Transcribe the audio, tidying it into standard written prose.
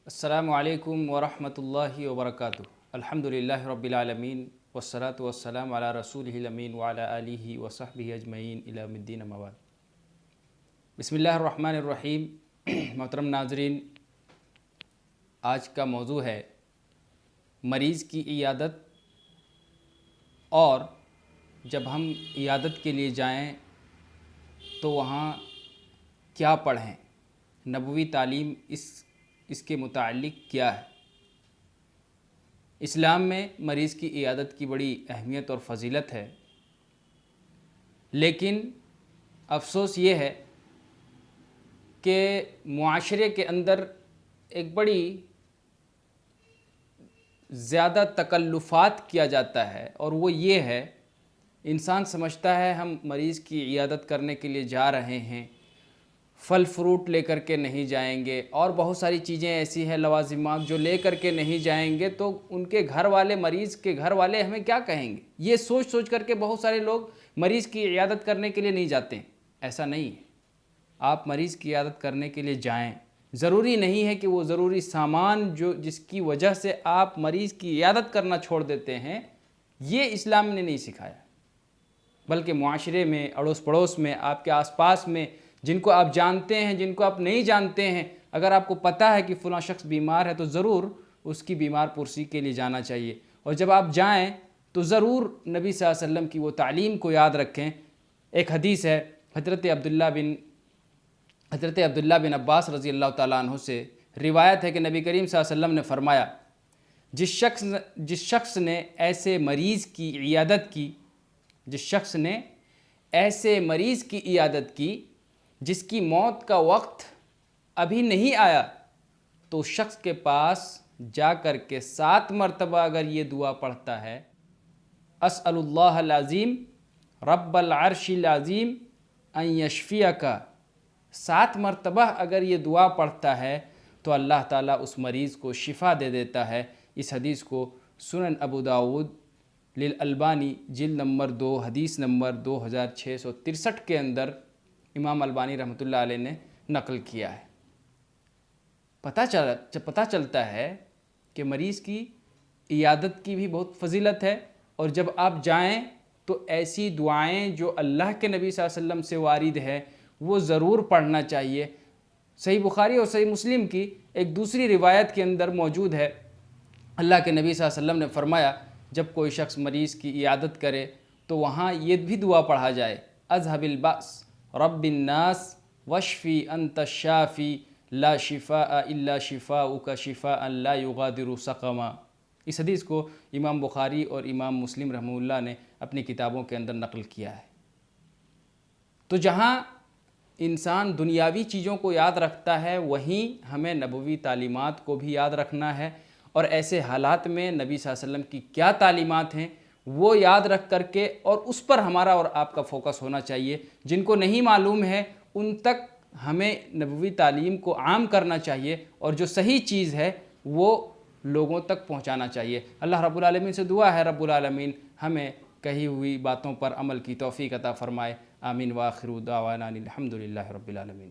السلام علیکم ورحمۃ اللہ وبرکاتہ۔ الحمدللہ رب العالمین والصلاة والسلام علی رسولہ الامین وعلی آلہ وصحبہ اجمعین الی یوم الدین اما بعد۔ بسم اللہ الرحمن الرحیم۔ محترم ناظرین، آج کا موضوع ہے مریض کی عیادت، اور جب ہم عیادت کے لیے جائیں تو وہاں کیا پڑھیں، نبوی تعلیم اس کے متعلق کیا ہے۔ اسلام میں مریض کی عیادت کی بڑی اہمیت اور فضیلت ہے، لیکن افسوس یہ ہے کہ معاشرے کے اندر ایک بڑی زیادہ تکلفات کیا جاتا ہے، اور وہ یہ ہے، انسان سمجھتا ہے ہم مریض کی عیادت کرنے کے لیے جا رہے ہیں، پھل فروٹ لے کر کے نہیں جائیں گے، اور بہت ساری چیزیں ایسی ہیں لوازمات جو لے کر کے نہیں جائیں گے تو ان کے گھر والے، مریض کے گھر والے ہمیں کیا کہیں گے۔ یہ سوچ کر کے بہت سارے لوگ مریض کی عیادت کرنے کے لیے نہیں جاتے ہیں۔ ایسا نہیں ہے، آپ مریض کی عیادت کرنے کے لیے جائیں، ضروری نہیں ہے کہ وہ ضروری سامان جس کی وجہ سے آپ مریض کی عیادت کرنا چھوڑ دیتے ہیں، یہ اسلام نے نہیں سکھایا، بلکہ معاشرے میں، اڑوس پڑوس میں، آپ کے آس پاس میں، جن کو آپ جانتے ہیں، جن کو آپ نہیں جانتے ہیں، اگر آپ کو پتہ ہے کہ فلاں شخص بیمار ہے تو ضرور اس کی بیمار پرسی کے لیے جانا چاہیے، اور جب آپ جائیں تو ضرور نبی صلی اللہ علیہ وسلم کی وہ تعلیم کو یاد رکھیں۔ ایک حدیث ہے، حضرت عبداللہ بن عباس رضی اللہ تعالیٰ عنہ سے روایت ہے کہ نبی کریم صلی اللہ علیہ وسلم نے فرمایا، جس شخص نے ایسے مریض کی عیادت کی جس کی موت کا وقت ابھی نہیں آیا، تو اس شخص کے پاس جا کر کے 7 مرتبہ اگر یہ دعا پڑھتا ہے، اسأل اللہ العظیم رب العرش العظیم ان یشفیک، 7 مرتبہ اگر یہ دعا پڑھتا ہے تو اللہ تعالیٰ اس مریض کو شفا دے دیتا ہے۔ اس حدیث کو سنن ابو داود للالبانی جلد نمبر 2 حدیث نمبر 2663 کے اندر امام البانی رحمۃ اللہ علیہ نے نقل کیا ہے۔ پتہ چلتا ہے کہ مریض کی عیادت کی بھی بہت فضیلت ہے، اور جب آپ جائیں تو ایسی دعائیں جو اللہ کے نبی صلی اللہ علیہ وسلم سے وارد ہے وہ ضرور پڑھنا چاہیے۔ صحیح بخاری اور صحیح مسلم کی ایک دوسری روایت کے اندر موجود ہے، اللہ کے نبی صلی اللہ علیہ وسلم نے فرمایا، جب کوئی شخص مریض کی عیادت کرے تو وہاں یہ بھی دعا پڑھا جائے، اذهب البأس رب الناس واشفی انت الشافی لا شفاء الا شفاؤک شفاء لا یغادر سقما۔ اس حدیث کو امام بخاری اور امام مسلم رحمہ اللہ نے اپنی کتابوں کے اندر نقل کیا ہے۔ تو جہاں انسان دنیاوی چیزوں کو یاد رکھتا ہے، وہیں ہمیں نبوی تعلیمات کو بھی یاد رکھنا ہے، اور ایسے حالات میں نبی صلی اللہ علیہ وسلم کی کیا تعلیمات ہیں وہ یاد رکھ کر کے، اور اس پر ہمارا اور آپ کا فوکس ہونا چاہیے۔ جن کو نہیں معلوم ہے ان تک ہمیں نبوی تعلیم کو عام کرنا چاہیے، اور جو صحیح چیز ہے وہ لوگوں تک پہنچانا چاہیے۔ اللہ رب العالمین سے دعا ہے رب العالمین ہمیں کہی ہوئی باتوں پر عمل کی توفیق عطا فرمائے۔ آمین۔ وآخر دعوانا الحمدللہ رب العالمین۔